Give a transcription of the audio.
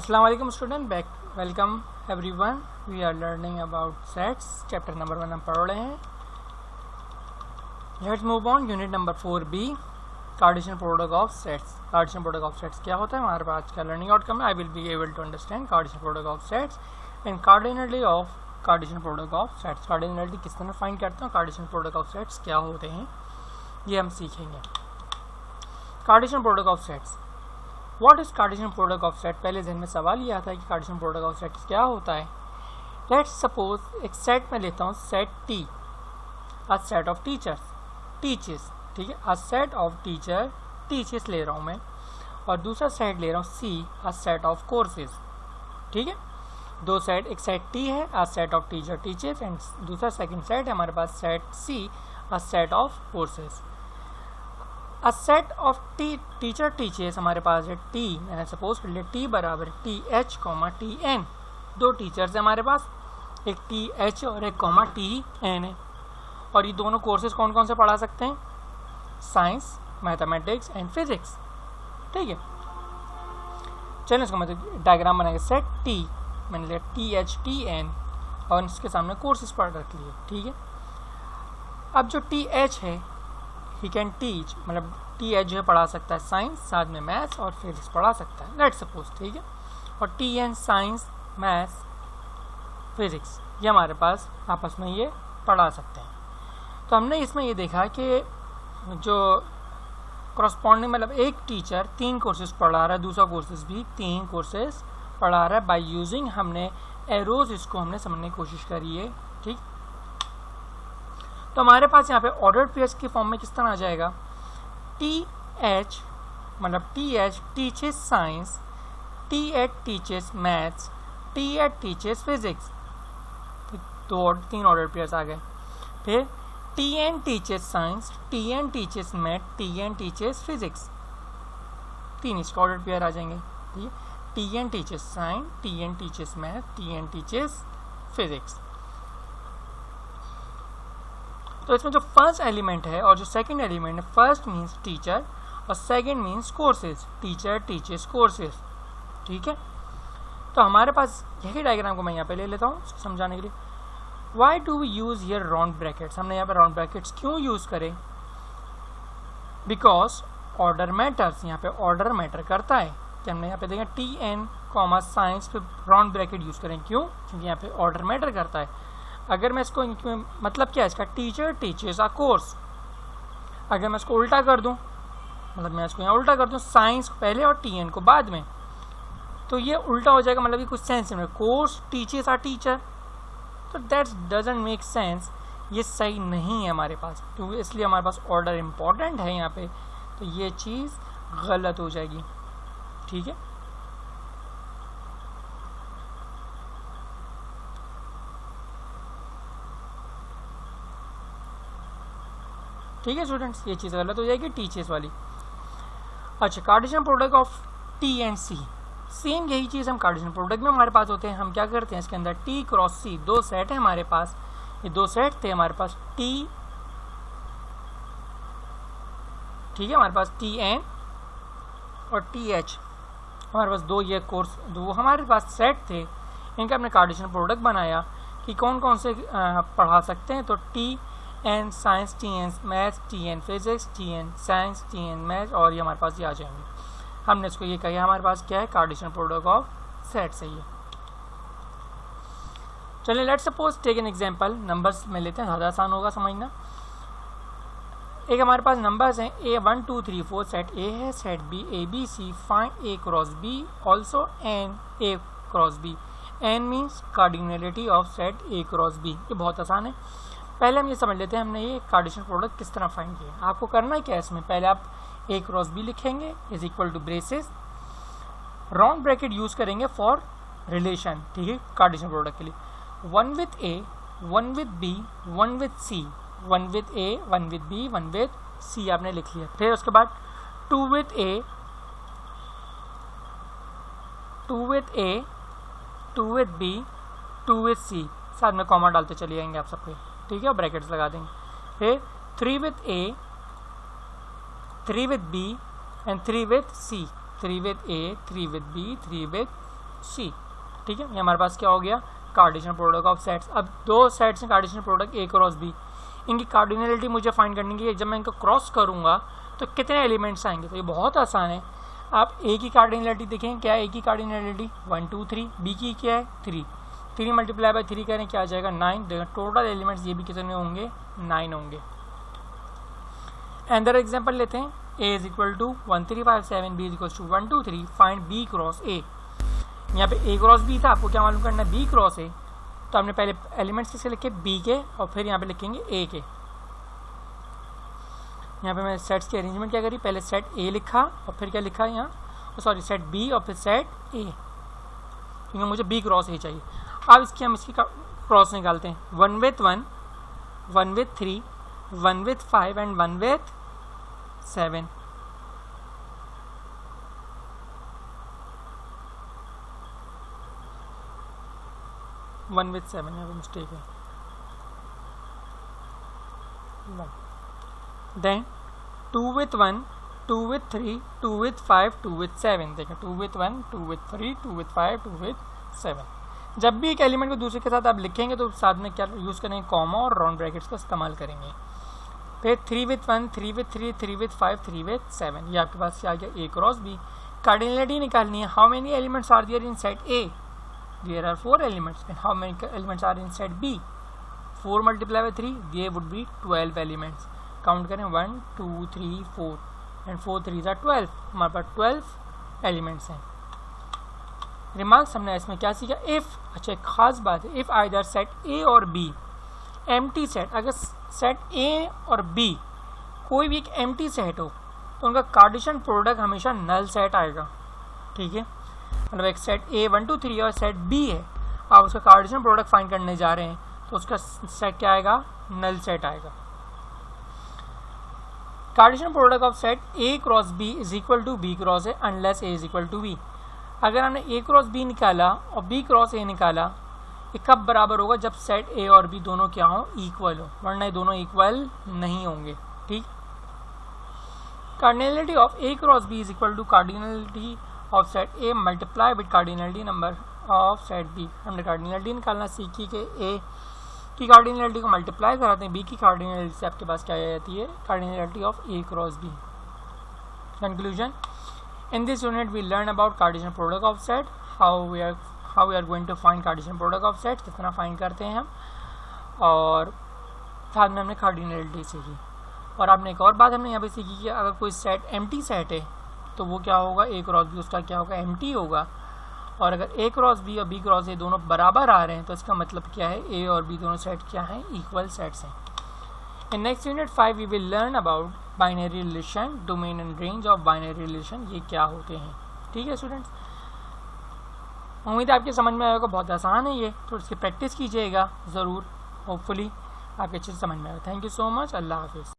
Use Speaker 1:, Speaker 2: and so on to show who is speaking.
Speaker 1: Assalamu alaikum student, back welcome everyone. We are learning about sets. Chapter number 1 हम पढ़ रहे हैं. Let's move on. Unit number 4B, Cartesian product of sets. Cartesian product of sets क्या होता है हमारे पास का learning outcome है. I will be able to understand Cartesian product of sets and cardinality of Cartesian product of sets. Cardinality किस तरह find करते हैं, Cartesian product of sets क्या होते हैं, ये हम सीखेंगे. Cartesian product of sets. What is Cartesian product of set? पहले जहन में सवाल ये आता है कि Cartesian product of sets क्या होता है. Let's suppose एक सेट में लेता हूँ set T, a set of teachers teaches, ठीक है, a set of teacher teaches ले रहा हूँ मैं, और दूसरा सेट ले रहा हूँ C, a set of courses. ठीक है, दो सेट, एक सेट T है a set of teacher teaches and दूसरा सेकंड सेट है हमारे पास set C, a set of courses. A set of teacher teaches हमारे पास है T, मैंने सपोज कर लिया T बराबर TH, TN. दो टीचर्स है हमारे पास, एक TH और एक TN है, और ये दोनों कोर्सेज कौन कौन से पढ़ा सकते हैं, साइंस, मैथमेटिक्स एंड फिजिक्स. ठीक है, चलिए इसको मतलब डायग्राम बनाएंगे. सेट T मैंने लिया TH TN और इसके सामने कोर्सेज पढ़ रख लिए. ठीक है, अब जो TH है ही कैन टीच, मतलब TH जो है पढ़ा सकता है साइंस, साथ में मैथ्स और फिजिक्स पढ़ा सकता है, लेट्स सपोज. ठीक है, और TN साइंस, मैथ्स, फिजिक्स ये हमारे पास आपस में ये पढ़ा सकते हैं. तो हमने इसमें ये देखा कि जो करस्पॉन्डिंग मतलब एक टीचर 3 कोर्सेज पढ़ा रहा है, दूसरा कोर्सेज भी 3 कोर्सेज पढ़ा रहा है. बाय यूजिंग हमने एरोज इसको हमने समझने की कोशिश करी है. ठीक, तो हमारे पास यहाँ पे ऑर्डर्ड पेयर्स की फॉर्म में किस तरह आ जाएगा, TH मतलब TH teaches science, TH teaches maths, TH teaches physics. तो 3 ऑर्डर्ड पेयर्स आ गए. फिर TN teaches science, TN teaches math, TN teaches physics. 3 इसके ऑर्डर्ड पेयर आ जाएंगे. ठीक है, TN teaches science, TN teaches math, TN teaches physics. तो इसमें जो फर्स्ट एलिमेंट है और जो सेकंड एलिमेंट है, फर्स्ट मीन्स टीचर और second means courses, teacher teachers courses. ठीक है, तो हमारे पास यही डायग्राम को मैं यहाँ पे ले लेता हूँ समझाने के लिए. Why do we use here round brackets, हमने यहाँ पे राउंड ब्रैकेट्स क्यों यूज करें, बिकॉज ऑर्डर मैटर्स, यहाँ पे ऑर्डर मैटर करता है. कि हमने यहाँ पे देखें TN साइंस पे राउंड ब्रैकेट यूज करें, क्यों, क्योंकि यहाँ पे ऑर्डर मैटर करता है. अगर मैं इसको मतलब क्या है इसका, टीचर टीचर्स अ कोर्स, अगर मैं इसको उल्टा कर दूं, मतलब मैं इसको यहाँ उल्टा कर दूं, साइंस पहले और TN को बाद में, तो ये उल्टा हो जाएगा, मतलब कि कुछ सेंस नहीं. कोर्स टीचर्स अ टीचर, तो दैट डजंट मेक सेंस, ये सही नहीं है हमारे पास, क्योंकि इसलिए हमारे पास ऑर्डर इम्पॉर्टेंट है यहाँ पे, तो ये चीज़ गलत हो जाएगी. ठीक है, ठीक है स्टूडेंट्स, ये चीज़ गलत हो जाएगी टीचर्स वाली. अच्छा, Cartesian product of T and C, same यही चीज़ हम कार्टेशियन प्रोडक्ट में हमारे पास होते हैं. हम क्या करते हैं, इसके अंदर T क्रॉस C, दो सेट है हमारे पास, ये दो सेट थे हमारे पास T, ठीक है, हमारे पास TN और TH, हमारे पास दो ये कोर्स, दो हमारे पास सेट थे, इनका हमने कार्टेशियन प्रोडक्ट बनाया कि कौन कौन से पढ़ा सकते हैं. तो TN science, TN maths, TN physics, TN science, TN maths, और ये हमारे पास ये आ जाएंगे. हमने इसको ये कहा हमारे पास क्या है, कार्टेशियन प्रोडक्ट ऑफ सेट से ही है. चलिए let's suppose take an example, numbers में लेते हैं, ज़्यादा आसान होगा समझना. एक हमारे पास नंबर्स हैं A 1 2 3 4, सेट A है, set B A B C, find A cross B, also N A cross B. N means cardinality of set A cross B. ये बहुत आसान है. पहले हम ये समझ लेते हैं हमने ये कार्टेशियन प्रोडक्ट किस तरह फाइंड किया. आपको करना है क्या इसमें, पहले आप A क्रॉस B लिखेंगे is equal to braces, round bracket use करेंगे फॉर रिलेशन. ठीक है, कार्टेशियन प्रोडक्ट के लिए 1 with A, 1 with B, 1 with C, 1 with A, 1 with B, 1 with C आपने लिख लिया. फिर उसके बाद 2 with A, 2 with A, 2 with B, 2 with C, साथ में कॉमा डालते चले जाएंगे आप सबके. ठीक है, ब्रैकेट्स लगा देंगे. फिर 3 with A, 3 with B and 3 with C, 3 with A, 3 with B, 3 with सी। ठीक है, ये हमारे पास क्या हो गया, कार्टेशियन प्रोडक्ट ऑफ सेट्स। अब दो सेट्स हैं Cartesian product A cross B, इनकी कार्डिनलिटी मुझे फाइंड करनी है। जब मैं इनको क्रॉस करूँगा तो कितने एलिमेंट्स आएंगे, तो ये बहुत आसान है। आप ए की कार्डिनलिटी देखें, क्या है ए की कार्डिनलिटी 1 2 3, बी की क्या है 3 3 मल्टीप्लाई बाय 3 करें क्या आ जाएगा 9। देखो टोटल एलिमेंट्स ये भी कितने होंगे 9 होंगे। अंदर एग्जांपल लेते हैं, a is equal to 1 3 5 7, b is equal to 1 2 3, find b cross a। यहाँ पे a क्रॉस b था, आपको क्या मालूम करना है b क्रॉस a। तो हमने पहले एलिमेंट्स किसके लिखे b के, और फिर यहाँ पे लिखेंगे a के। यहाँ पे मैं सेट्स की अरेंजमेंट क्या करी, पहले सेट a लिखा और फिर क्या लिखा यहाँ, सॉरी सेट b और फिर सेट a, क्योंकि मुझे b क्रॉस a चाहिए। अब इसकी हम इसकी क्रॉस निकालते हैं, 1 with 1, 1 with 3, 1 with 5 and 1 with 7। One with 7 यहाँ पे मिस्टेक है। Then 2 with 1, 2 with 3, 2 with 5, 2 with 7। देखें 2 with 1, 2 with 3, 2 with 5, 2 with 7। जब भी एक एलिमेंट को दूसरे के साथ आप लिखेंगे तो साथ में क्या यूज़ करेंगे, कॉमा और राउंड ब्रैकेट्स का इस्तेमाल करेंगे। फिर 3 with 1, 3 with 3, 3 with 5, 3 with 7। ये आपके पास क्या आ गया, a क्रॉस b। कार्डिनलिटी निकालनी है, how many elements are there in set a, there are 4 elements. And how many elements are in set b, 4 multiply by 3, there would be 12 elements. Count करें 1 2 3 4 and 4 3 are 12, हमारे पास 12 elements हैं। Remarks हमने इसमें क्या सीखा, if, अच्छा एक खास बात है, इफ़ आइदर सेट ए और बी एम्प्टी सेट, अगर सेट ए और बी कोई भी एक एम्प्टी सेट हो तो उनका कार्टेशियन प्रोडक्ट हमेशा नल सेट आएगा। ठीक है, मतलब एक सेट ए 1 2 3 और सेट बी है, आप उसका कार्टेशियन प्रोडक्ट फाइंड करने जा रहे हैं तो उसका सेट क्या आएगा, नल सेट आएगा। Cartesian product of set A cross B is equal to B cross A unless A is equal to B. अगर हमने ए क्रॉस बी निकाला और बी क्रॉस ए निकाला, ये कब बराबर होगा, जब सेट ए और बी दोनों क्या हो, इक्वल हो, वरना ये दोनों इक्वल नहीं होंगे। ठीक, cardinality of A cross B is equal to cardinality of set A multiply with cardinality number of set B. हमने कार्डिनलिटी निकालना सीखी कि ए की कार्डिनलिटी को मल्टीप्लाई कराते हैं बी की कार्डिनलिटी से, आपके पास क्या आ जाती है, cardinality of A cross B. Conclusion, in this unit we learn about Cartesian product of set, how we are going to find Cartesian product of set, कितना फाइंड करते हैं हम, और साथ में हमने कार्डिनलिटी सीखी। और आपने एक और बात हमने यहाँ पे सीखी कि अगर कोई सेट एम्प्टी सेट है तो वो क्या होगा, ए क्रॉस बी उसका क्या होगा, एम्प्टी होगा। और अगर ए क्रॉस बी और बी क्रॉस ए दोनों बराबर आ रहे हैं तो इसका मतलब क्या है, ए और बी दोनों सेट क्या हैं, इक्वल सेट्स हैं। In next unit 5 we will learn about binary relation, domain and range of binary relation, ये क्या होते हैं। ठीक है स्टूडेंट्स, उम्मीद है आपके समझ में आएगा, बहुत आसान है ये, तो इसकी प्रैक्टिस कीजिएगा ज़रूर, होपफुली आपके अच्छे से समझ में आएगा। थैंक यू सो मच, अल्लाह हाफिज़।